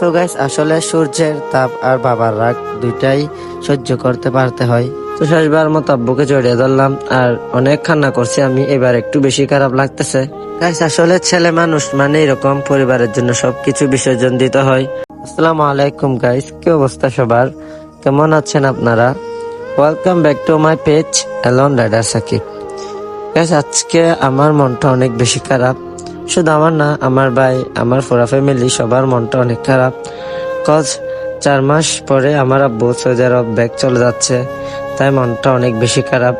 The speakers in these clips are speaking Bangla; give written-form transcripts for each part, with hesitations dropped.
তো গাইস আসলে সূর্যের তাপ আর বাবার রাগ দুইটাই সহ্য করতে পারতে হয়। তো শেষবার মতো আব্বুকে জড়িয়ে ধরলাম আর অনেক কান্না করছি আমি, এবার একটু বেশি খারাপ লাগতেছে। গাইস আসলে ছেলে মানুষ মানে এরকম, পরিবারের জন্য সবকিছু বিসর্জন দিতে হয়। আসসালামু আলাইকুম গাইস, কি অবস্থা সবার, কেমন আছেন আপনারা? Welcome back to my page Elon rider Sakib. Guys আজকে আমার মনটা অনেক বেশি খারাপ, শুধু আমার না, আমার ভাই, আমার পুরা ফ্যামিলি সবার মনটা অনেক খারাপ। কজ 4 মাস পরে আমার আব্বু সৌদি আরব ব্যাক চলে যাচ্ছে, তাই মনটা অনেক বেশি খারাপ।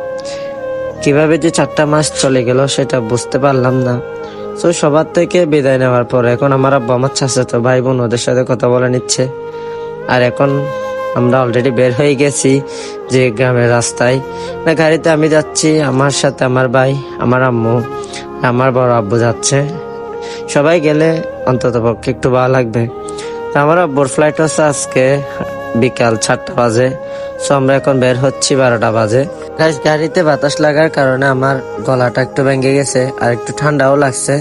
কিভাবে যে 4টা মাস চলে গেল সেটা বুঝতে পারলাম না। তো সবার থেকে বিদায় নেওয়ার পর এখন আমার আব্বু আমার চাচাতো ভাই বোন ওদের সাথে কথা বলে নিচ্ছে। আর এখন আমরা অলরেডি বের হয়ে গেছি যে গ্রামের রাস্তায়, না গাড়িতে আমি যাচ্ছি, আমার সাথে আমার ভাই, আমার আম্মু, আমার বড় আব্বু যাচ্ছে। সবাই গেলে অন্তত পক্ষে একটু ভালো লাগবে। তো আমার আব্বুর ফ্লাইট হচ্ছে আজকে বিকাল 4টা বাজে। সো আমরা এখন বের হচ্ছি 12টা বাজে। গাড়িতে বাতাস লাগার কারণে আমার গলাটা একটু ভেঙে গেছে আর একটু ঠান্ডাও লাগছে।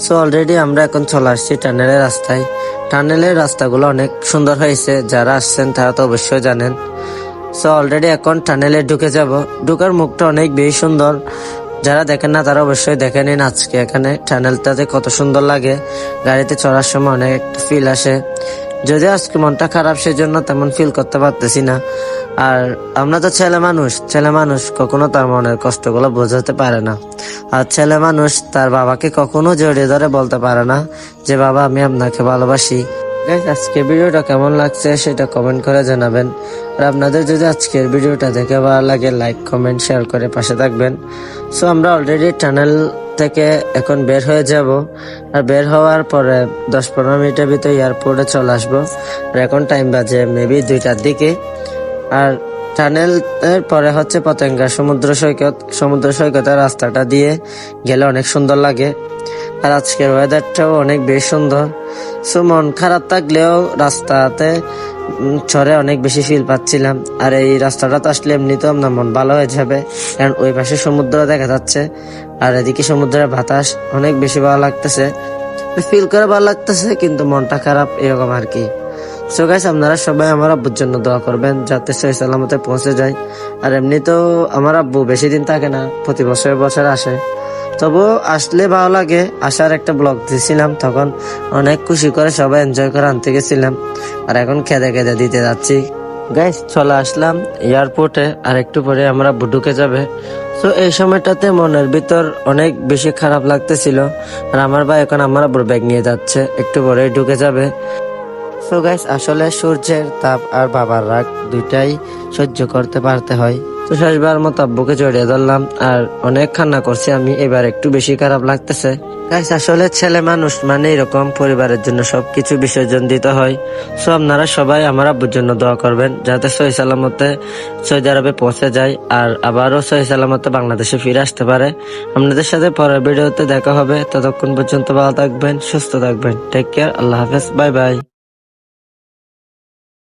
সো অলরেডি আমরা এখন চলে আসছি টানেলের রাস্তায়। টানেলের রাস্তাগুলো অনেক সুন্দর হয়েছে, যারা আসছেন তারা তো অবশ্যই জানেন। সো অলরেডি এখন টানেলে ঢুকে যাব। ঢুকার মুখটা অনেক বেশি সুন্দর, যারা দেখেন না তারা অবশ্যই দেখে নিন আজকে এখানে টানেলটাতে কত সুন্দর লাগে। গাড়িতে চড়ার সময় অনেক একটা ফিল আসে। যদিও আজকে মনটা খারাপ, সেজন্য তেমন ফিল করতে পারতেছি না। আর আমরা তো ছেলে মানুষ কখনো তার মনের কষ্টগুলো বোঝাতে পারে না। আর ছেলে মানুষ তার বাবাকে কখনো জড়িয়ে ধরে বলতে পারে না যে বাবা আমি আপনাকে ভালোবাসি। আজকে ভিডিওটা কেমন লাগছে সেটা কমেন্ট করে জানাবেন। আর আপনাদের যদি আজকের ভিডিওটা দেখে ভালো লাগে লাইক কমেন্ট শেয়ার করে পাশে থাকবেন। সো আমরা অলরেডি টানেল থেকে এখন বের হয়ে যাব। আর বের হওয়ার পরে 10-15 মিনিটের ভিতরে এয়ারপোর্টে চলে আসবো। আর এখন টাইম বাজে মেবি 2টার দিকে। আর টানেল এর পরে হচ্ছে পতেঙ্গা সমুদ্র সৈকতের রাস্তাটা দিয়ে গেলে অনেক সুন্দর লাগে। আর আজকের ওয়েদারটাও অনেক বেশ সুন্দর। সো মন খারাপ থাকলেও রাস্তাতে চড়ে অনেক বেশি ফিল পাচ্ছিলাম। আর এই রাস্তাটাতে আসলে এমনিতেও আপনার মন ভালো হয়ে যাবে, কারণ ওই পাশে সমুদ্র দেখা যাচ্ছে আর এদিকে সমুদ্রের বাতাস অনেক বেশি ভালো লাগতেছে। ফিল করে ভালো লাগতেছে, কিন্তু মনটা খারাপ এরকম আর কি। সো গাইস আপনারা সবাই আমার আব্বুর জন্য দোয়া করবেন যাতে সহি সালামতে পৌঁছে যায়। আর এমনিতেও আমার আব্বু বেশি দিন থাকে না, প্রতি বছর আসে। তবুও আসলে ভালো লাগে। আসার একটা ব্লগ দিয়েছিলাম, তখন অনেক খুশি করে সবাই এনজয় করে আনতে গেছিলাম। আর এখন খেদে দিতে যাচ্ছি। গাইস চলে আসলাম এয়ারপোর্টে, আর একটু পরে আমরা ঢুকে যাবে। তো এই সময়টাতে মনের ভিতর অনেক বেশি খারাপ লাগতেছিল। আর আমার ভাই এখন আমার আব্বুর ব্যাগ নিয়ে যাচ্ছে, একটু পরে ঢুকে যাবে। সো গাইস আসলে সূর্যের তাপ আর বাবার রাগ দুইটাই সহ্য করতে পারতে হয়। তো শেষবার মতো আব্বুকে জড়িয়ে ধরলাম আর অনেক কান্না করছি আমি, এবার একটু বেশি খারাপ লাগতেছে। গাইস আসলে ছেলে মানুষ মানে এরকম, পরিবারের জন্য সবকিছু বিসর্জন দিতে হয়। সো আপনারা সবাই আমার আব্বুর জন্য দোয়া করবেন যাতে সহি সালামতে সৌদি আরবে পৌঁছে যায় আর আবারও সহি সালামতে বাংলাদেশে ফিরে আসতে পারে। আপনাদের সাথে পরের ভিডিওতে দেখা হবে, ততক্ষণ পর্যন্ত ভালো থাকবেন, সুস্থ থাকবেন। টেক কেয়ার, আল্লাহ হাফেজ, বাই বাই।